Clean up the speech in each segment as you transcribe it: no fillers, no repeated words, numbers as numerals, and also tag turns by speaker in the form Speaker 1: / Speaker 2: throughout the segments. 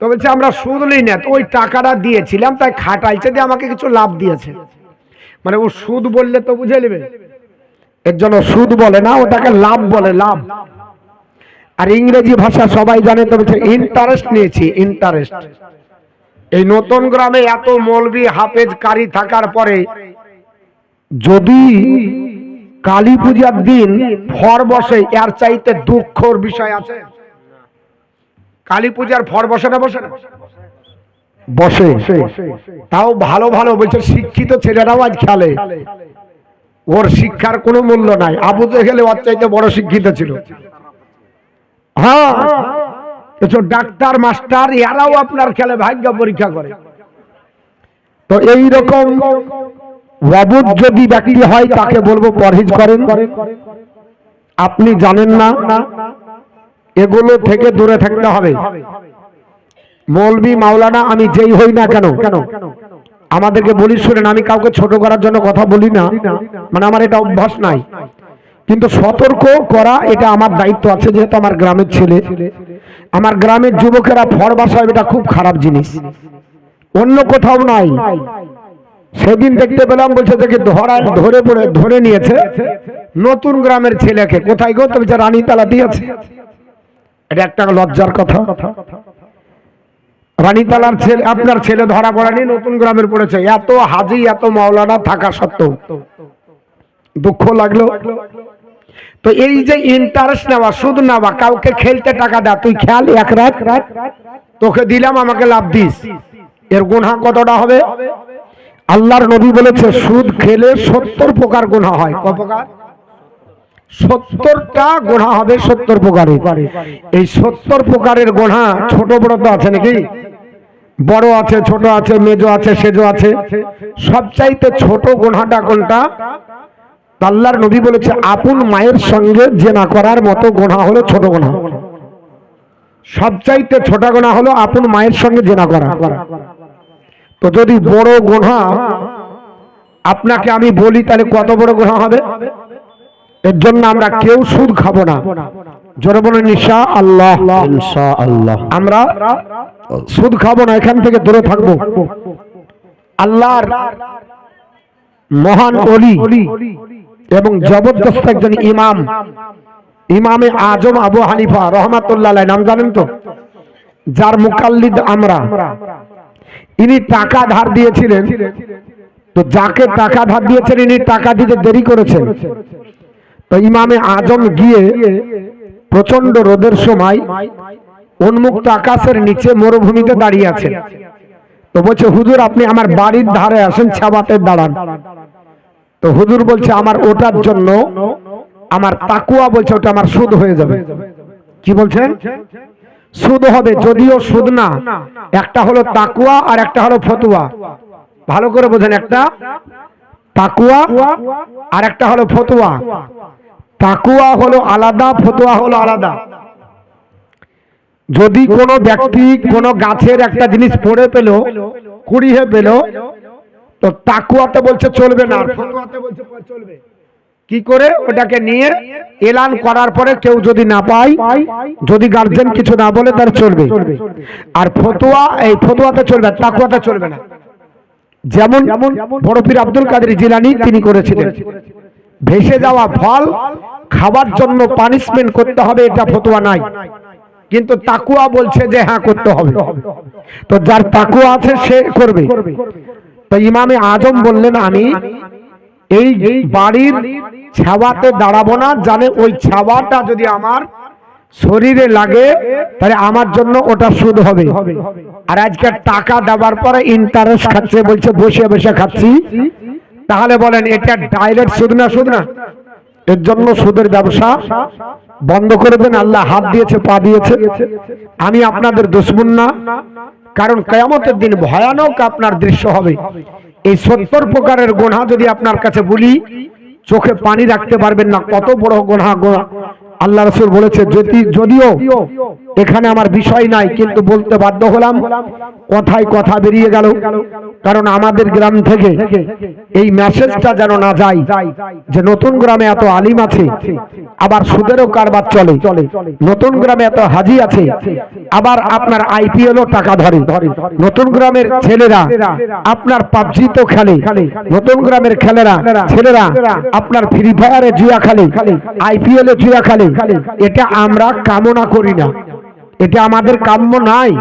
Speaker 1: তো বলছে আমরা সুদ লই না, তো ওই টাকাটা দিয়েছিলাম তাই খাটাইছে দিয়ে আমাকে কিছু লাভ দিয়েছে। মানে ও সুদ বললে তো বুঝে নেবে, এর জন্য সুদ বলে না, ওটাকে লাভ বলে, লাভ। আর ইংরেজি ভাষা সবাই জানে, তো বলছে ইন্টারেস্ট নিয়েছি, ইন্টারেস্ট। এই নতুন গ্রামে এত মৌলবি হাফেজ কারি থাকার পরে যদি কালী পূজার দিন ফর বসে, এর চাইতে দুঃখর বিষয় আছে? কালী পূজার ফর বসে না বসে না? বসে। তাও ভালো ভালো, বলছে শিক্ষিত ছেলেরাও আজ খেলে। ওর শিক্ষার কোনো মূল্য নাই। আবু জেহেল ওর চাইতে বড় শিক্ষিত ছিল। হ্যাঁ, ডাক্তার মাস্টার এরাও আপনার খেলে, ভাগ্য পরীক্ষা করে। তো এই রকম অবুঝ যদি ব্যক্তি হয় তাকে বলবো পরহেজ করেন। আপনি জানেন না, এগুলো থেকে দূরে থাকতে হবে। মৌলবি মাওলানা আমি যেই হই না কেন, আমাদেরকে বলি শুনেন, আমি কাউকে ছোট করার জন্য কথা বলি না, মানে আমার এটা অভ্যাস নাই, কিন্তু সতর্ক করা এটা আমার দায়িত্ব আছে, যেহেতু আমার গ্রামের ছেলে। আমার গ্রামের যুবকেরা ফর বাসায়, এটা খুব খারাপ জিনিস, অন্য কোথাও নাই। সেদিন দেখতে পেলাম, বলছে দেখে ধরে নিয়েছে নতুন গ্রামের ছেলেকে। কোথায় গো? তবে রানীতলা দিয়েছে। এটা একটা লজ্জার কথা। রানীতলার ছেলে, আপনার ছেলে ধরা পড়েনি, নতুন গ্রামের পড়েছে। এত হাজি এত মাওলানা থাকা সত্ত্বেও দুঃখ লাগলো। তো এই যে ইন্টারেস্ট নেওয়া, সুদ নেওয়া, কাউকে খেলতে টাকা দেয়, তুই খেয়াল এক রাত, তোকে দিলাম আমাকে লাভ দিস, এর গুনাহ কতটা হবে? আল্লাহর নবী বলেছে সুদ খেলে 70 প্রকার গুনাহ হয়। কত প্রকার? 70টা গুনাহ হবে, 70 প্রকারের। এই 70 প্রকারের গুনাহ ছোট বড় তো আছে নাকি? বড় আছে, ছোট আছে, মেজো আছে, সেজো আছে। সবচাইতে ছোট গুনাহটা কোনটা? আল্লাহর নবী বলেছে আপন মায়ের সঙ্গে জেনা করার মতো গুনাহ হলো ছোট গুনাহ। সবচাইতে ছোট গুনাহ হলো আপন মায়ের সঙ্গে জেনা করা। তো যদি বড় গুনাহ আপনাকে আমি বলি, তাহলে কত বড় গুনাহ হবে? এর জন্য আমরা কেউ সুদ খাবো না। জোরে বলেন ইনশাআল্লাহ। ইনশাআল্লাহ আমরা সুদ খাবো না, এখান থেকে দূরে থাকবো। আল্লাহর মহান ওলি এবং জবরদস্ত একজন ইমাম, ইমামে আজম আবু হানিফা রহমাতুল্লাহ আলাইহি, নাম জানেন তো? যার মুকাল্লিদ আমরা। ইনি টাকা ধার দিয়েছিলেন, তো যাকে টাকা ধার দিয়েছেন ইনি টাকা দিতে দেরি করেছেন। তো ইমামে আজম গিয়ে প্রচন্ড রোদের সময় উন্মুক্ত আকাশের নিচে মরুভূমিতে দাঁড়িয়ে আছেন। তো বলছে হুজুর আপনি আমার বাড়ির ধারে আসেন, ছাবাতে দাঁড়ান। তো হুজুর বলছে আমার ওটার জন্য আমার তাকুয়া, বলছে ওটা আমার সুদ হয়ে যাবে। কি বলছেন? সুদ হবে, যদিও সুদ না। একটা হলো তাকুয়া আর একটা হলো ফতুয়া। ভালো করে বোঝেন, একটা তাকুয়া আর একটা হলো ফতুয়া। তাকুয়া হলো আলাদা, ফতুয়া হলো আলাদা। যদি কোনো ব্যক্তি কোনো গাছের একটা জিনিস পড়ে পেল, কুড়িয়ে পেল, তো তাকুয়াতে বলছে চলবে না, ফতুয়াতে বলছে চলবে। কি করে? ওটাকে নিয়ে এলান করার পরে কেউ যদি না পায়, যদি গার্জেন কিছু না বলে, তার চলবে। আর ফতুয়া, এই ফতুয়াতে চলবে, তাকুয়াতে চলবে না। যেমন বড় পীর আব্দুল কাদের জিলানী তিনি করেছিলেন, ভেসে যাওয়া ফল খাবার জন্য পানিশমেন্ট করতে হবে, এটা ফতুয়া নাই, কিন্তু তাকুয়া বলছে যে হ্যাঁ করতে হবে। তো যার তাকুয়া আছে সে করবে। তো ইমামে আজম বললেন আমি এই বাড়ির ছাওয়াতে দাঁড়াবো না, জানে ওই ছাওয়াটা যদি আমার শরীরে লাগে তাহলে আমার জন্য ওটা সুদ হবে। আর আজকে টাকা দেওয়ার পরে ইন্টারেস্ট খাচ্ছে, বলছে বসে বসে খাচ্ছি। তাহলে বলেন এটা ডাইরেক্ট সুদ না? সুদ না? এর জন্য সুদের ব্যবসা বন্ধ করে দেন। আল্লাহ হাত দিয়েছে, পা দিয়েছে। আমি আপনাদের দুশমন না, কারণ কিয়ামতের দিন ভয়ানক আপনার দৃশ্য হবে। এই 70 প্রকারের গুনাহ যদি আপনার কাছে বলি, চোখে পানি রাখতে পারবেন না, কত বড় গুনাহ। আল্লাহ রাসূল বলেছে যদিও এখানে আমার বিষয় নাই, কিন্তু বলতে বাধ্য হলাম, কথায় কথা বেরিয়ে গেল। কারণ আমাদের গ্রাম থেকে এই মেসেজটা যেন না যায় যে নতুন গ্রামে এত আলিম আছে, আবার সুদেরও কারবার চলে, নতুন গ্রামে এত হাজি আছে, আবার আপনার আইপিএলও টাকা ধরে, নতুন গ্রামের ছেলেরা আপনার পাবজি তো খেলে, নতুন গ্রামের ছেলেরা আপনার ফ্রি ফায়ারে জুয়া খেলে, আইপিএলে জুয়া খেলে। এটা আমরা কামনা করি না, এটা আমাদের কাম্য নাই।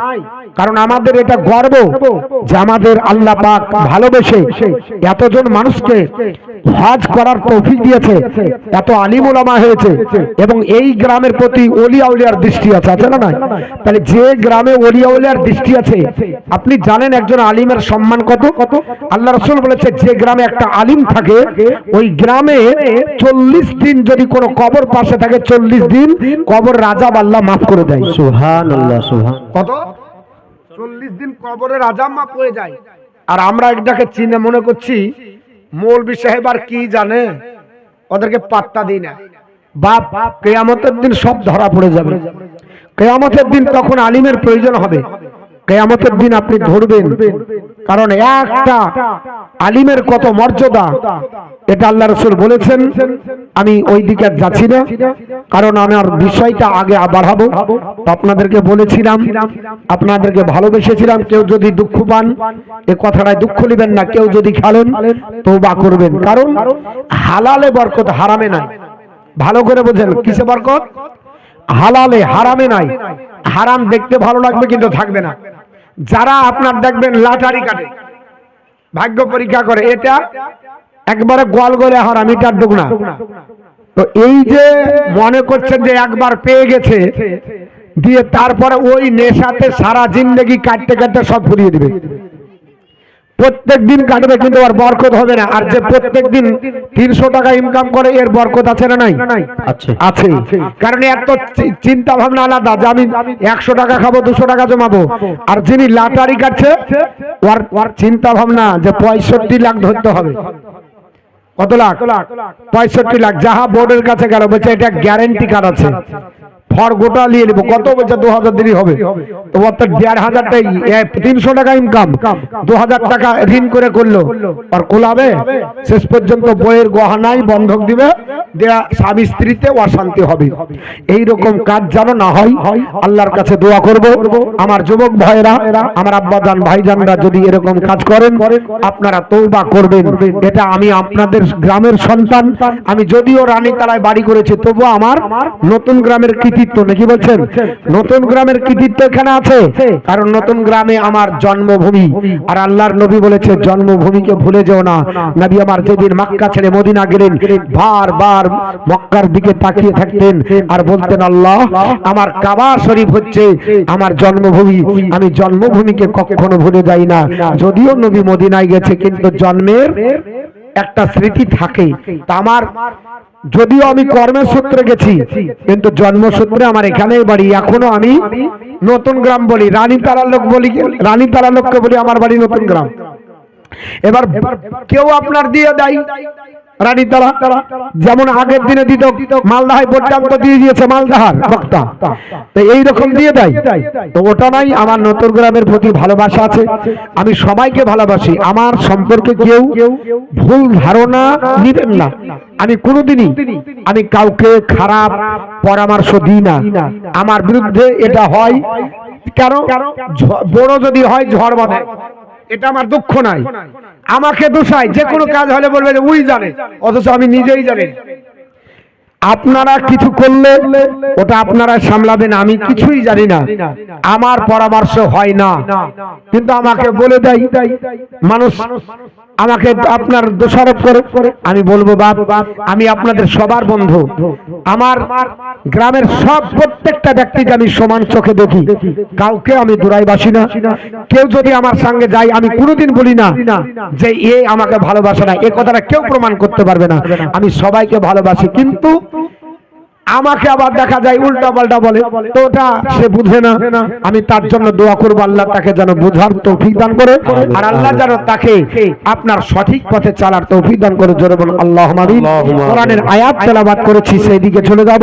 Speaker 1: কারণ আমাদের এটা গর্ব যে আমাদের আল্লাহ পাক ভালোবেসে এতজন মানুষকে হজ করার তৌফিক দিয়েছে, এত আলিম ওলামা হয়েছে, এবং এই গ্রামের প্রতি ওলিয়া উলিয়ার দৃষ্টি আছে, আছে না? তাহলে যে গ্রামে ওলিয়া উলিয়ার দৃষ্টি আছে, আপনি জানেন একজন আলিমের সম্মান কত? আল্লাহ রাসূল বলেছে যে গ্রামে একটা আলিম থাকে, ওই গ্রামে 40 দিন যদি কোনো কবর পাশে থাকে, 40 দিন কবর রাজাব আল্লাহ মাফ করে দেয়। সুবহানাল্লাহ। সুবহান কত? 40 দিন কবরের আযাব মাফ হয়ে যায়। আর আমরা এটাকে চিনে মনে করছি মৌলভী সাহেব আর কি জানে, ওদেরকে পাত্তা দিই না। বাপ কিয়ামতের দিন সব ধরা পড়ে যাবে। কিয়ামতের দিন তখন আলিমের প্রয়োজন হবে। কিয়ামতের দিন আপনি ধরবেন, কারণ একটা আলিমের কত মর্যাদা এটা আল্লাহ রাসূল বলেছেন। আমি ওই দিকে যাচ্ছি না, কারণ আমার বিষয়টা আগে বাড়াবো। আপনাদেরকে বলেছিলাম, আপনাদেরকে ভালোবেসেছিলাম, কেউ যদি দুঃখ পান এ কথাটায় দুঃখ নেবেন না, কেউ যদি খেলেন তওবা করবেন। কারণ হালালে বরকত, হারামে নাই। ভালো করে বোঝেন, কিসে বরকত? হালালে, হারামে নাই। হারাম দেখতে ভালো লাগবে কিন্তু থাকবে না। যারা আপনার দেখবেন লটারি কাটে, ভাগ্য পরীক্ষা করে, এটা একবারে গোয়াল গলে হারাম, এটার ডুগনা। তো এই যে মনে করছেন যে একবার পেয়ে গেছে, দিয়ে তারপরে ওই নেশাতে সারা জিন্দেগি কাটতে কাটতে সব ফুরিয়ে দিবে। প্রত্যেক দিন কাটবে কিন্তু আর বরকত হবে না। আর যে প্রত্যেক দিন 300 টাকা ইনকাম করে, এর বরকত আছে না নাই? আছে। কারণ এত চিন্তা ভাবনা আলাদা যে আমি 100 টাকা খাবো, 200 টাকা জমাবো। আর যিনি লটারি কাটছে, ওর চিন্তা ভাবনা যে 65 লাখ ধরতে হবে। কত লাখ? 65 লাখ। যাহা বোর্ডের কাছে গেল, বলছে এটা গ্যারেন্টি কার্ড আছে, ফর গোটা নিয়ে নেবো। কত বলছে? 2000 দিনই হবে। তো অর্থাৎ 1500 টাই, 300 টাকা ইনকাম, 2000 টাকা ঋণ করে করলো, আর কোলাবে? শেষ পর্যন্ত বইয়ের গহনাই বন্ধক দিবে, দেয়া স্বামী স্ত্রীতে অশান্তি হবে। এই রকম কাজ যেন না হয়, আল্লাহর কাছে দোয়া করব। আমার যুবক ভাইরা, আমার আব্বাজান ভাইজানরা যদি এরকম কাজ করেন, আপনারা তওবা করবেন। এটা আমি আপনাদের গ্রামের সন্তান, আমি যদিও রানীতলায় বাড়ি করেছি, তবু আমার নতুন গ্রামের কৃতিত্ব, নাকি বলছেন? নতুন গ্রামের কৃতিত্ব এখানে আছে, কারণ নতুন গ্রামে আমার জন্মভূমি। আর আল্লাহর নবী বলেছে জন্মভূমিকে ভুলে যেও না। নবী আমার যেদিন মক্কা ছেড়ে মদিনা গেলেন, বারবার মক্কার দিকে তাকিয়ে থাকতেন আর বলতেন, আল্লাহ, আমার কাবা শরীফ হচ্ছে আমার জন্মভূমি, আমি জন্মভূমিকে কখনো ভুলে যাই না। যদিও নবী মদিনায় গেছে, কিন্তু জন্মের একটা স্মৃতি থাকে। তা আমার, যদিও আমি কর্মের সূত্রে গেছি, কিন্তু জন্মসূত্রে আমার এখানেই বাড়ি। এখনো আমি নতুন গ্রাম বলি, রানীতলার লোক বলি, রানীতলার লোককে বলি আমার বাড়ি নতুন গ্রাম। এবার কেউ আপনার দিয়ে দেয় রানীতলা, যেমন আগের দিনে দিত মালদাহায় পর্যন্ত দিয়ে দিয়েছে, মালদাহার বক্তা, তো এইরকম দিয়ে দেয়। তো ওটা নাই, আমার নতুন গ্রামের প্রতি ভালোবাসা আছে, আমি সবাইকে ভালোবাসি। আমার সম্পর্কে কেউ ভুল ধারণা নিবেন না। আমি কোনোদিনই আমি কাউকে খারাপ পরামর্শ দিই না। আমার বিরুদ্ধে এটা হয়, কেন? বড় যদি হয় ঝড় বাঁধে, এটা আমার দুঃখ নাই। আমাকে দোষায়, যে কোনো কাজ হলে বলবে যে উই জানে, অথচ আমি নিজেই জানি। আপনারা কিছু করলে ওটা আপনারা সামলাবেন, আমি কিছুই জানি না, আমার পরামর্শ হয় না, কিন্তু আমাকে বলে দেয় মানুষ, আমাকে আপনার দোষারোপ করে। আমি বলবো, বাপ, আমি আপনাদের সবার বন্ধু। আমার গ্রামের সব প্রত্যেকটা ব্যক্তিকে আমি সমান চোখে দেখি, কাউকে আমি দূরাইবাসি না। কেউ যদি আমার সঙ্গে যায়, আমি কোনোদিন বলি না যে এ আমাকে ভালোবাসে না, এ কথাটা কেউ প্রমাণ করতে পারবে না। আমি সবাইকে ভালোবাসি, কিন্তু আমাকে আবার দেখা যায় উল্টা পাল্টা বলে, তো ওটা সে বুঝে না। আমি তার জন্য দোয়া করব আল্লাহ তাকে যেন বোঝার তৌফিক দান করে, আর আল্লাহ যেন তাকে আপনার সঠিক পথে চলার তৌফিক দান করে। জোরে বলুন আল্লাহুম্মা আমিন। কোরআনের আয়াত তেলাওয়াত করেছি, সেই দিকে চলে যাব।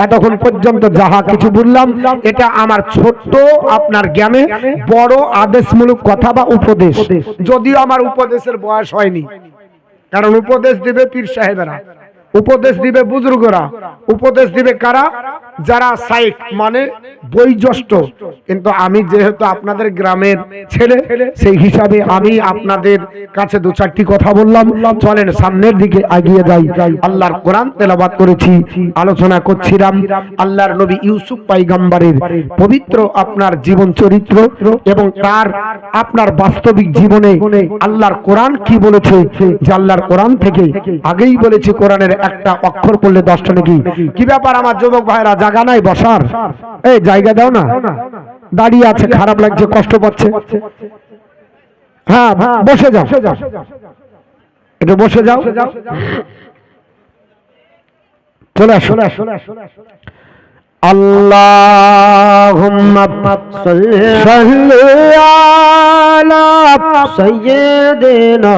Speaker 1: এতক্ষণ পর্যন্ত যাহা কিছু বললাম এটা আমার ছোট্ট আপনার জ্ঞানে বড় আদেশমূলক কথা বা উপদেশ, যদিও আমার উপদেশের বয়স হয়নি। কারণ উপদেশ দিবে পীর সাহেবেরা, উপদেশ দিবে বুজুর্গরা, উপদেশ দিবে কারা? যারা সাইক মানে বয়োজ্যেষ্ঠ। কিন্তু আমি যেহেতু আপনাদের গ্রামের ছেলে, সেই হিসাবে আমি আপনাদের কাছে দু চারটি কথা বললাম। চলেন সামনের দিকে এগিয়ে যাই। আল্লাহর কোরআন তেলাওয়াত করেছি, আলোচনা করছিলাম আল্লাহর নবী ইউসুফ পয়গম্বরের পবিত্র আপনার জীবন চরিত্র এবং তার আপনার বাস্তবিক জীবনে আল্লাহর কোরআন কি বলেছে। যে আল্লাহর কোরআন থেকে আগেই বলেছি কোরআনের একটা অক্ষর পড়লে 10টা নাকি। কি ব্যাপার আমার যুবক ভাইরা, জায়গা নাই বসার? এই জায়গা দাও না, দাঁড়িয়ে আছে, খারাপ লাগছে, কষ্ট পাচ্ছে। হ্যাঁ বসে যাও, একটু বসে যাও, চলে আসো। আল্লাহুম্মা সাল্লি আলা সাইয়্যিদিনা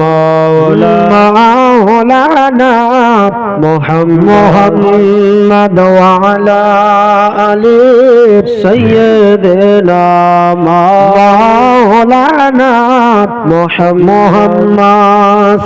Speaker 1: মাওলানা মুহাম্মদ ওয়া আলা আলি সাইয়্যিদিনা মাওলানা মুহাম্মদ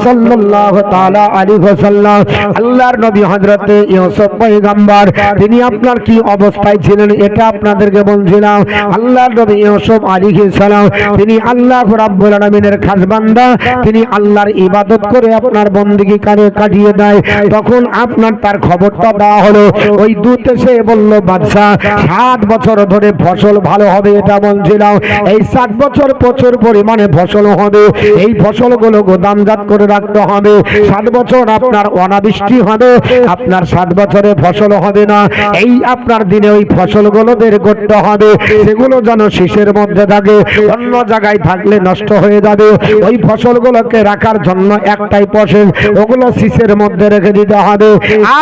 Speaker 1: সাল্লাল্লাহু তাআলা আলাইহি ওয়াসাল্লাম। আল্লাহর নবী হযরত ইউসুফ পয়গম্বর তিনি আপনার কি অবস্থায় ছিলেন এটা আপনাদেরকে বলছিলাম। আল্লাহর নবী ইউসুফ আলাইহিস সালাম তিনি আল্লাহ রাব্বুল আলামিনের খাস বান্দা। তিনি আল্লাহর ইবাদত করে আপনার বندگی করে কাটিয়ে দেয়। তখন আপনার তার খবরটা দেওয়া হলো। ওই দূত এসে বলল, বাদশা 7 বছর ধরে ফসল ভালো হবে এটা বলছিলাম। এই 7 বছর প্রচুর পরিমাণে ফসল হবে। এই ফসলগুলো গোদামজাত করে রাখতে হবে। 7 বছর আপনার অনাবৃষ্টি হবে, আপনার 7 বছরে ফসল হবে না। এই আপনার দিনে ওই ফসলগুলো বের করতে হবে, সেগুলো যেন শীষের মধ্যে থাকে, অন্য জায়গায় থাকলে নষ্ট হয়ে যাবে। ওই ফসলগুলোকে রাখার জন্য একটাই প্রসেস, ওগুলো শীষের মধ্যে রেখে দিতে হবে।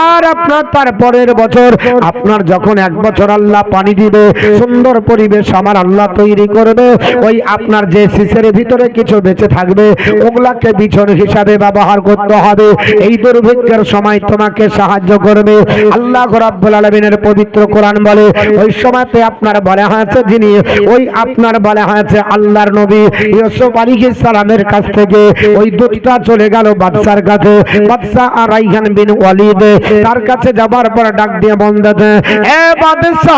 Speaker 1: আর আপনার তারপরের বছর আপনার যখন 1 বছর আল্লাহ পানি দিবে, সুন্দর পরিবেশ আমার আল্লাহ তৈরি করবে, ওই আপনার যে শীষের ভিতরে কিছু বেঁচে থাকবে ওগুলাকে বিছন হিসাবে ব্যবহার করতে হবে। এই দুর্ভিক্ষের সময় তোমাকে সাহায্য করবে। আল্লাহ রাব্বুল আলামিনের পবিত্র কোরআন বলে, ওই সময়তে আপনার বলা হয়েছে যিনি ওই আপনার বলা হয়েছে আল্লাহর নবী ইউসুফ আলাইহিস সালামের কাছ থেকে ওই দূতটা চলে গেল বাদশার কাছে। বাদশা আর রাইহান বিন ওয়ালিদ তার কাছে যাবার পর ডাক দিয়ে বলতেছে, এ বাদশা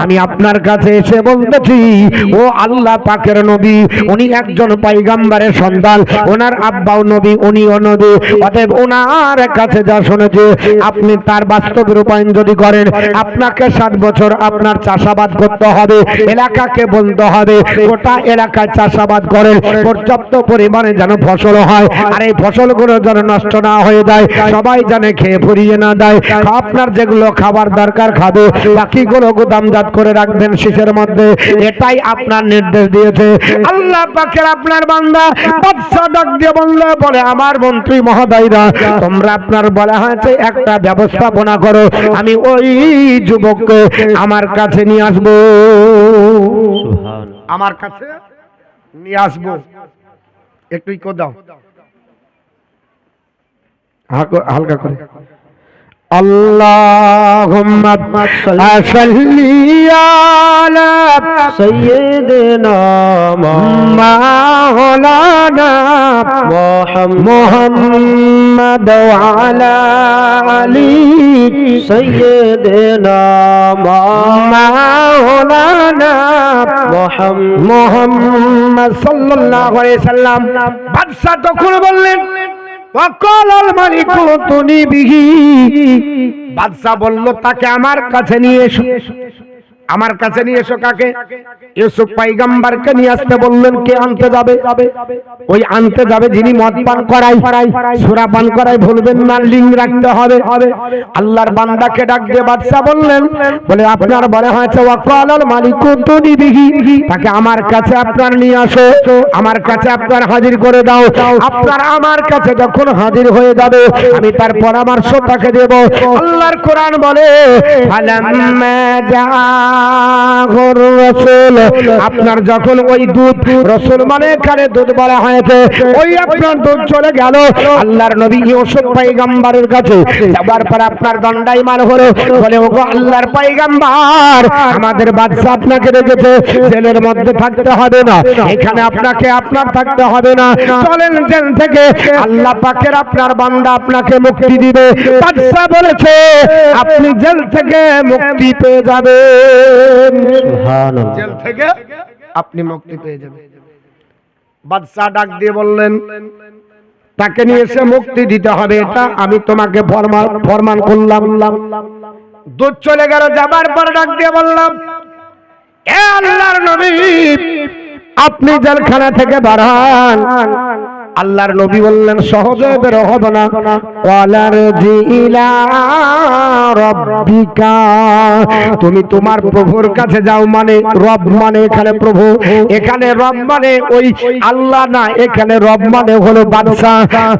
Speaker 1: আমি আপনার কাছে এসে বলতেছি, ও আল্লাহ পাকের নবী উনি একজন পয়গম্বরের সন্তান, ওনার আব্বাও নবী উনিও নবী, অতএব ওনার কাছে যা শুনেছে আপনি তার বাস্তব রূপায়ণ যদি করেন, আপনাকে 7 বছর আপনার চাষাবাদ করতে হবে, এলাকাকে বলতে হবে গোটা এলাকায় চাষাবাদ করেন, পর্যাপ্ত পরিমাণে যেন ফসল হয়, আর এই ফসলগুলো যেন নষ্ট না হয়ে যায়, সবাই জানে খেয়ে ফুরিয়ে না দেয়। আপনার যেগুলো খাবার দরকার খাবে, বাকিগুলো গোদামজাত করে রাখবেন শীষের মধ্যে। এটাই আপনার নির্দেশ দিয়েছে আল্লাহ পাকের আপনার বান্দা। বাদশা ডাক দিয়ে বলে, আমার মন্ত্রী মহোদয়রা তোমরা আপনার বলা হয়েছে একটা ব্যবস্থাপনা করো, আমি ওই যুবককে আমার কাছে নিয়ে আসবো, আমার কাছে নিয়ে আসবো। একটু ইকো দাও হালকা করে। আল্লাহুম্মা সাল্লি আলা সাইয়্যিদিনা মাওলানা মুহাম্মদ ওয়া আলা আলি সাইয়্যিদিনা মাওলানা মুহাম্মদ সাল্লাল্লাহু আলাইহি সাল্লাম। বাদশা তখন বললেন, বাদশা বলল তাকে আমার কাছে নিয়ে এসো। আমার কাছে নিয়ে এসো। কাকে? ইউসুফ পয়গম্বরকে নিয়ে আসতে বললেন। কে আনতে যাবে? ওই আনতে যাবে যিনি মদ পান করায়, সুরা পান করায়, ভুলবেন না, লিং রাখতে হবে। আল্লাহর বান্দাকে ডাক দিয়ে বাদশা বললেন, বলে আপনার বলে হয়েছে ওয়াকালাল মালিকু তুনি বিহি, তাকে আমার কাছে আপনার নিয়ে আসো, আমার কাছে আপনার হাজির করে দাও। আপনার আমার কাছে যখন হাজির হয়ে যাবে আমি তার পরামর্শ তাকে দেব। আল্লাহর কোরআন বলে ফালাম্মা জাআহুর রাসূল, আপনার যখন ওই দুধ, রাসূল মানে এখানে দুধ বলা হয়েছে, ওই আপনার দুধ চলে গেল আল্লাহর নবী ইউসুফ পয়গম্বরের কাছে। যাবার পর আপনার দণ্ডায়মান হলো, বলে ওগো আল্লাহর পয়গম্বর, আমাদের বাদশা আপনাকে রেখেছে, জেলের মধ্যে থাকতে হবে না, এখানে আপনাকে আপনার থাকতে হবে না, চলেন জেল থেকে, আল্লাহ পাকের আপনার বান্দা আপনাকে মুক্তি দিবে। বাদশা বলেছে আপনি জেল থেকে মুক্তি পেয়ে যাবেন, সুবহানাল্লাহ, জেল থেকে আপনি মুক্তি পেয়ে যাবেন। বাদশা ডাক দিয়ে বললেন, তাকে নিয়ে এসে মুক্তি দিতে হবে, এটা আমি তোমাকে ফরমান করলাম। দুধ চলে গেল, যাবার পর ডাক দিয়ে বললাম, এ আল্লাহর নবী, আপনি জেলখানা থেকে বার হন। আল্লাহর নবী বললেন সহজে বের হবে না, ওয়ালার জিলা রাব্বিকা, তুমি তোমার প্রভুর কাছে যাও। মানে রব মানে এখানে প্রভু, এখানে রব মানে ওই আল্লাহ না, এখানে রব মানে হলো বাদশা।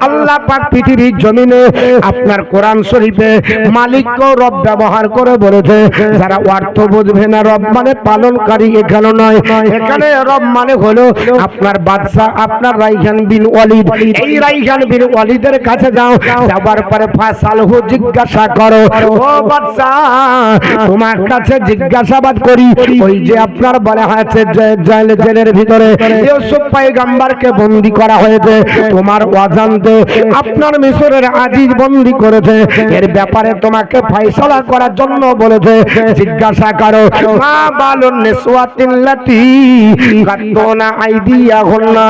Speaker 1: আল্লাহ পাক পৃথিবীর জমিনে আপনার কোরআন শরীফে মালিককে রব ব্যবহার করে বলেছে। যারা অর্থ বুঝবে না, রব মানে পালনকারী এখানে নয়, এখানে রব মানে হলো আপনার বাদশা, আপনার রাইহান বিন ওয়ালিদ। এই রাইহান বিন ওয়ালিদের কাছে যাও, যাবার পরে ফাসালহু, জিজ্ঞাসা করো, ও বাদশা তোমার কাছে জিজ্ঞাসাবাদ করি, ওই যে আপনার বলা হয়েছে জেলের ভিতরে ইউসুফ পয়গম্বরকে বন্দী করা হয়েছে, তোমার অজান্তে আপনার মিশরের আজিজ বন্দী করেছে, এর ব্যাপারে তোমাকে ফয়সালা করার জন্য বলেছে, জিজ্ঞাসা করো মা বালুন নিসওয়াতিল্লাতি কাতুনা আইদিয়াহুন্না,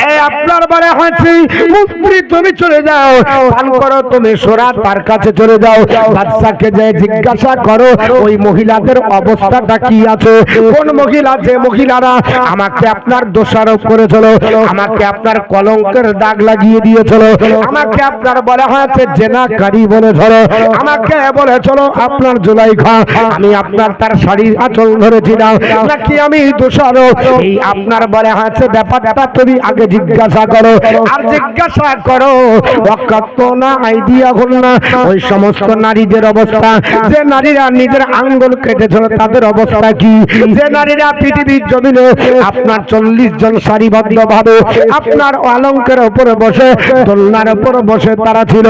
Speaker 1: এই আপনার বলা হয়েছে মুক্তি, তুমি চলে যাও, পান করো তুমি সোরা, তার কাছে চলে যাও, বাদশাকে যে জিজ্ঞাসা করো ওই মহিলাদের অবস্থাটা কি আছে, কোন মহিলা, যে মহিলারা আমাকে আপনার দোষারোপ করেছিল, আমাকে আপনার কলঙ্কের দাগ লাগিয়ে দিয়েছিল, আমাকে আপনার বলা হয়েছে জেনাকারী বলেছিল, আমাকে বলেছিল আপনার জুলাইখা, আমি আপনার তার শাড়ির আঁচল ধরেছিলাম, নাকি আমি দোষারোপ, এই আপনার বলা হয়েছে ব্যাপারটা তুমি আগে জিজ্ঞাসা করো। আর জিজ্ঞাসা করো ওয়াকাতুনা আইদিয়াহুন্না, ওই সমস্ত নারীদের অবস্থা, যে নারীরা নিজের আঙ্গুল কেটেছিল তাদের অবস্থা কি, যে নারীরা পৃথিবীর জমিনে আপনার 40 জন সারিবদ্ধ ভাবে আপনার অলঙ্কের উপরে বসে, দোলনার উপরে বসে তারা ছিল,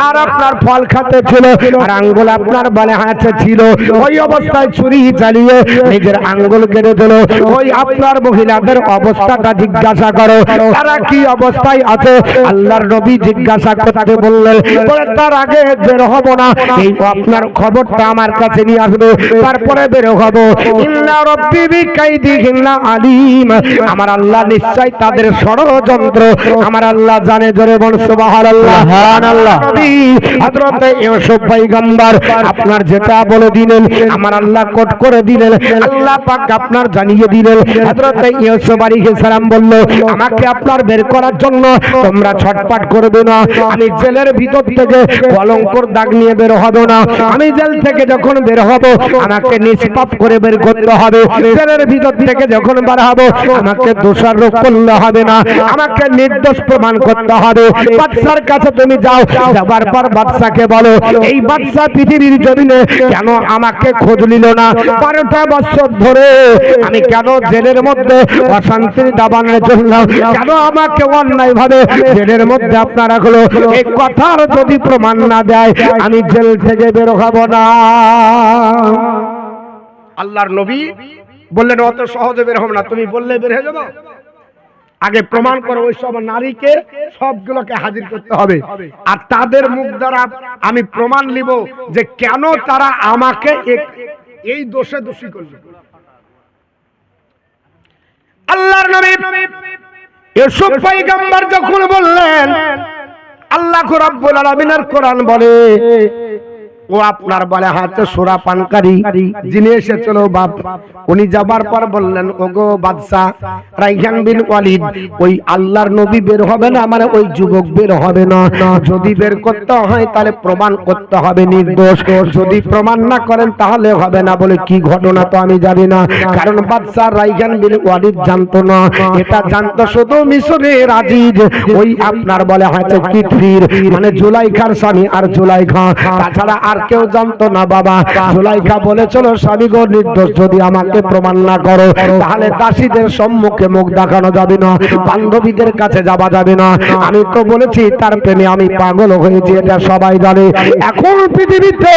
Speaker 1: আর আপনার ফল খাতে ছিল, আর আঙ্গুল আপনার বলে হাতে ছিল, ওই অবস্থায় ছুরি চালিয়ে নিজের আঙ্গুল কেটেছিল, ওই আপনার মহিলাদের অবস্থাটা জিজ্ঞাসা করো, তারা কি অবস্থায় আছে। আল্লাহর নবী জিজ্ঞাসা করতে বললেন, বলে তার আগে বের হব না, এই আপনার খবরটা আমার কাছে নিয়ে আসবে, তারপরে বের হব। ইন্না রাব্বি বিকাইদিহিন্না আলিম, আমার আল্লাহ নিশ্চয় তাদের ষড়যন্ত্র আমার আল্লাহ জানে। জোরে বল সুবহানাল্লাহ, সুবহানাল্লাহ। নবী হযরত ইউসুফ পয়গম্বর আপনার যেটা বলে দিলেন আমার আল্লাহ কোট করে দিলেন, আল্লাহ পাক আপনার জানিয়ে দিলেন। হযরত ইউসুফ আলাইহিস সালাম বলল, আমাকে আপনার বের করার জন্য তোমরা ছটপট করবে না, আমি জেলের ভিতর থেকে কলঙ্কর দাগ নিয়ে বের হব না, আমি জেল থেকে যখন বের হব আমাকে নিষ্পাপ করে বের করতে হবে, জেলের ভিতর থেকে যখন বের হব আমাকে দোষারোপ করলে হবে না, আমাকে নির্দোষ প্রমাণ করতে হবে। বাদশার কাছে তুমি যাও, যাবার পর বাদশাকে বলো, এই বাদশা পৃথিবীর জমিনে কেন আমাকে খোঁজ নিল না, 12টা বছর ধরে আমি কেন জেলের মধ্যে অশান্তির দাবানলে চললাম, কেন আমাকে অন্যায় ভাবে জেলের মধ্যে আপনারা রাখলো, এই কথার যদি প্রমাণ না দেয় আমি জেল থেকে বের হব না। আল্লাহর নবী বললেন অত সহজে বের হব না, তুমি বললে বের হয়ে যাবো, আগে প্রমাণ করো, ওই সব নারীকে সবগুলোকে হাজির করতে হবে, আর তাদের মুখ দ্বারা আমি প্রমাণ নিব যে কেন তারা আমাকে এই দোষে দোষী করবে। আল্লাহর নবী ইউসুফ পয়গম্বর যখন বললেন, আল্লাহ রাব্বুল আলামিনের কোরআন বলে ও আপনার বলে হাতে সোরা পানকারী যিনি এসেছিল বাপ, উনি যাবার পর বললেন, ওগো বাদশাহ রাইহান বিন ওয়ালিদ, ওই আল্লাহর নবী বের হবে না, মানে ওই যুবক বের হবে না। যদি বের করতে হয় তাহলে প্রমাণ করতে হবে নির্দোষ, যদি প্রমাণ না করেন তাহলে হবে না। বলে কি ঘটনা তো আমি জানি না, কারণ বাদশাহ রাইহান বিন ওয়ালিদ জানতো না, এটা জানতো শুধু মিশরের আজিজ ওই আপনার বলে হয়তো কিতফির মানে জুলাইখার স্বামী আর জুলাইখা, তাছাড়া আর কেউ জানতো না বাবা। জুলাইখা বলেছিল, স্বামী গো নির্দোষ যদি আমাকে প্রমাণ না করো তাহলে দাসীদের সম্মুখে মুখ দেখানো যাবে না, বান্ধবীদের কাছে যাওয়া যাবে না। আমি তো বলেছি তার প্রেমে আমি পাগল হয়েছি, এটা সবাই জানে। এখন পৃথিবীতে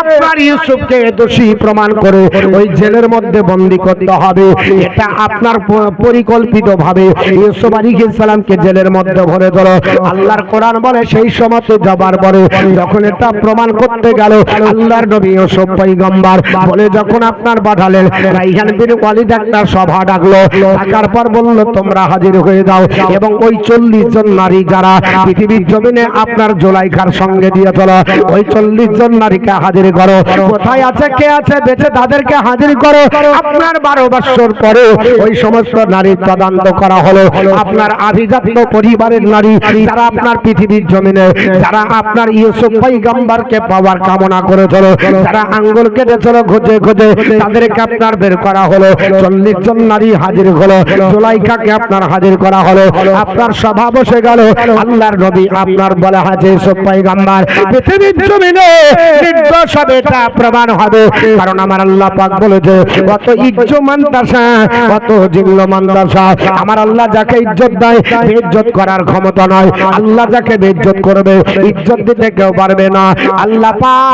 Speaker 1: আপনার ইউসুফকে দোষী প্রমাণ করে ওই জেলের মধ্যে বন্দী করতে হবে, এটা আপনার পরিকল্পিত ভাবে ইউসুফ আলাইহিস সালামকে জেলের মধ্যে ভরে দিল। আল্লাহর কোরআন বলে সেই সময়তে যাবার পরে যখন এটা প্রমাণ করতে গেল আল্লাহর নবী ইউসুফ পয়গম্বর বলে যখন আপনার পাঠালেন রাইহান বিন ওয়ালিদ একটা সভা ডাকলো, ডাকার পর বলল তোমরা হাজির হয়ে যাও এবং ওই 40 জন নারী যারা পৃথিবীর জমিনে আপনার জুলাইখার সঙ্গে দিয়ে চলো, ওই 40 জন নারীকে হাজির করো। কোথায় আছে কে আছে বেঁচে তাদেরকে হাজির করো। আপনার 12 বছর পরে ওই সমস্ত নারী তদন্ত করা হলো। আপনার আভিজাত্য পরিবারের নারী যারা আপনার পৃথিবীর জমিনে যারা আপনার ইউসুফ পয়গম্বরকে পাওয়ার কামনা করেছিল, যারা আঙ্গুল কেটেছিল খুঁজে খুঁজে, তাদেরকে আপনার বের করা হলো। 40 জন নারী হাজির হলো, জুলাইখাকে আপনার হাজির করা হলো। আপনার সভা বসে গেল। আল্লাহর নবী আপনার বলে হাজির ইউসুফ পয়গম্বর পৃথিবীর জমিনে নির্দোষ হবে, এটা প্রমাণ হবে। কারণ আমার আল্লাহ পাক বলেছে, কত ইজ্জত মানতাসা কত জিল্ল মানতাসা, আমার আল্লাহ যাকে ইজ্জত দেয় বেইজ্জত করার ক্ষমতা নয়, আল্লাহ যাকে বেইজ্জত করবে ইজ্জত দিতে কেউ পারবে না। আল্লাহ পাক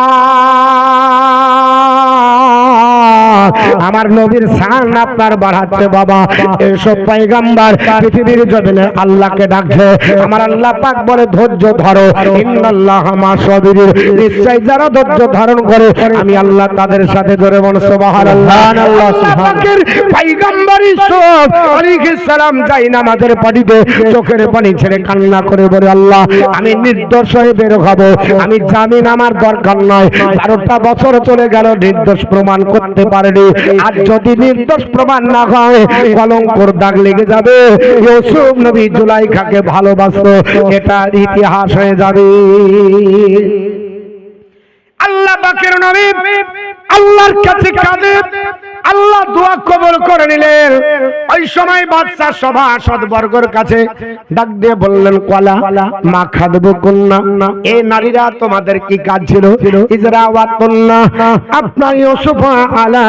Speaker 1: আমার নবীর শান আপনার বাড়াচ্ছে বাবা। এসব পয়গম্বর পৃথিবীর জমিনে আল্লাহকে ডাকছে। আমার আল্লাহ পাক বলে ধৈর্য ধরো, ইন্নাল্লাহা মা সাবিরিন, নিশ্চয় যারা ধৈর্য ধারণ করে আমি আল্লাহ তাদের সাথে। ধরে বল সুবহানাল্লাহ। আল্লাহ পাকের পয়গম্বর ইউসুফ আলাইহিস সালাম যাই নামাজের পানিতে চোখের পানি ছেড়ে কান্না করে বলে, আল্লাহ আমি নির্দোষ হয়ে বের হব, আমি জামিন আমার দরকার নয়। 12টা বছর চলে গেল নির্দোষ প্রমাণ করতে পারেনি, আর যদি নির্দোষ প্রমাণ না হয় কলঙ্কর দাগ লেগে যাবে। ইউসুফ নবী জুলাইখাকে ভালোবাসতো, এটা ইতিহাস হয়ে যাবে। আল্লাহ পাকের নবী আল্লাহর কাছে কাঁদে, আল্লাহ দোয়া কবুল করে নিলেন। ওই সময় বাদশা সভাসদ বর্গের কাছে ডাক দিয়ে বললেন, কলা মা খাদবু কুন্না, এই নারীরা তোমাদের কি কাজ ছিল? ইজরাওয়াতুন্না, আপনার ইউসুফ আলা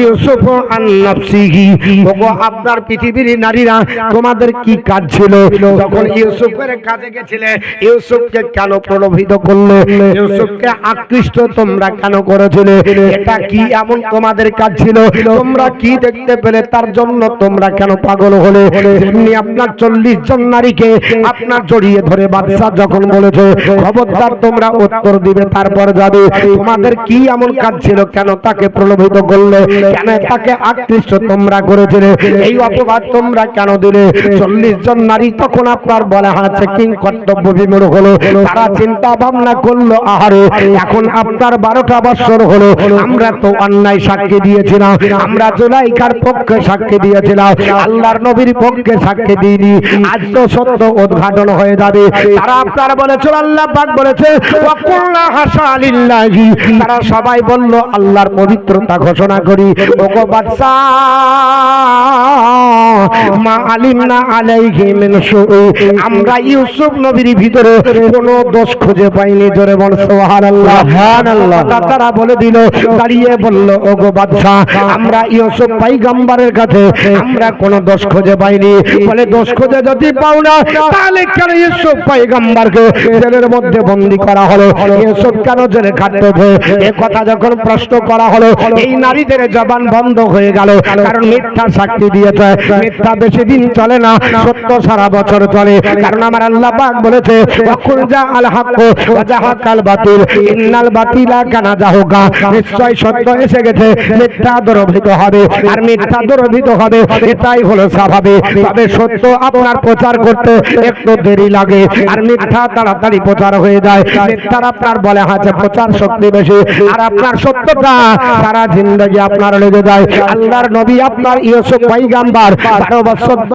Speaker 1: ইউসুফ আন নাফসিহি, ওগো আপনার পৃথিবীর নারীরা তোমাদের কি কাজ ছিল? যখন ইউসুফের কাছে গেছিলে ইউসুফকে কেন প্রলোভিত করলে, ইউসুফকে আকৃষ্ট তোমরা কেন করেছিলে? এটা কি এমন তোমাদের কাজ ছিল? তোমরা কি দেখতে পেলে তার জন্য তোমরা কেন পাগল হলে? যেমনি আপনার 40 জন নারীকে আপনার জড়িয়ে ধরে বাদশা যখন বলেছে খবরদার তোমরা উত্তর দিবে তারপর যাবে, তোমাদের কি এমন কাজ ছিল? কেন তাকে প্রলোভিত করলে? কেন তাকে আকৃষ্ট তোমরা করেছিলে? এই অপবাদ তোমরা কেন দিলে? 40 জন নারী তখন আপনার বলা হচ্ছে কিং কর্তব্য বিমূঢ় হলো। তারা চিন্তা ভাবনা করলো, আহারে এখন আপনার 12টা বছর হলো আমরা তো অন্যায় সাক্ষী দিয়েছিলাম, আমরা জুলাইখার পক্ষে সাক্ষী দিয়েছিলাম, আল্লাহর নবীর পক্ষে সাক্ষী দিইনি, আজ তো সত্য উদ্ঘাটন হয়ে যাবে। তারা আপনার বলেছিল, আল্লাহ পাক বলেছে ওয়াকুল্লা হাসা লিল্লাহি, তারা সবাই বলল আল্লাহর পবিত্রতা ঘোষণা করি। ওগো বাদশা মা আলিমনা আলাইহি মিন শুই, আমরা ইউসুফ নবীর ভিতরে কোনো দোষ খুঁজে পাইনি। জোরে বল সুবহানাল্লাহ। সুবহানাল্লাহ। তারা বলে দিল, দাঁড়িয়ে বলল, ওগো বাদশা আমরা ইউসুফ পয়গম্বরের কাছে আমরা কোনো দোষ খুঁজে পাইনি। বলে দোষ খুঁজে যদি পাও না তাহলে কেন ইউসুফ পয়গম্বরকে জেলের মধ্যে বন্দী করা হলো? ইউসুফ কেন জেলে খাটতে? এই কথা যখন প্রশ্ন করা হলো এই নারীদের জবান বন্ধ হয়ে গেল, কারণ মিথ্যা সাক্ষী দিয়েছে, মিথ্যা বেশি বেশি দিন চলে না, সত্য সারা বছর চলে। কারণ আমার আল্লাহ পাক বলেছে ওয়াকুল জাআল হাক্কু ওয়া জাহাকাল বাতিল ইন্নাল বাতিলা কানা জাহুকা, নিশ্চয় সত্য এসে গেছে, মিথ্যা দূরভূত হবে, আর মিথ্যা দূরভূত হবে, এটাই হলো স্বাভাবিক। তবে সত্য আপনার প্রচার করতে একটু দেরি লাগে, আর মিথ্যা তাড়াতাড়ি প্রচার হয়ে যায়। মিথ্যার আপনার বলে আছে প্রচার শক্তি বেশি, আর আপনার সত্যটা সারা জিন্দেগি আপনার লেগে যায়। আল্লাহর নবী আপনার ইউসুফ পয়গম্বর 12 বছর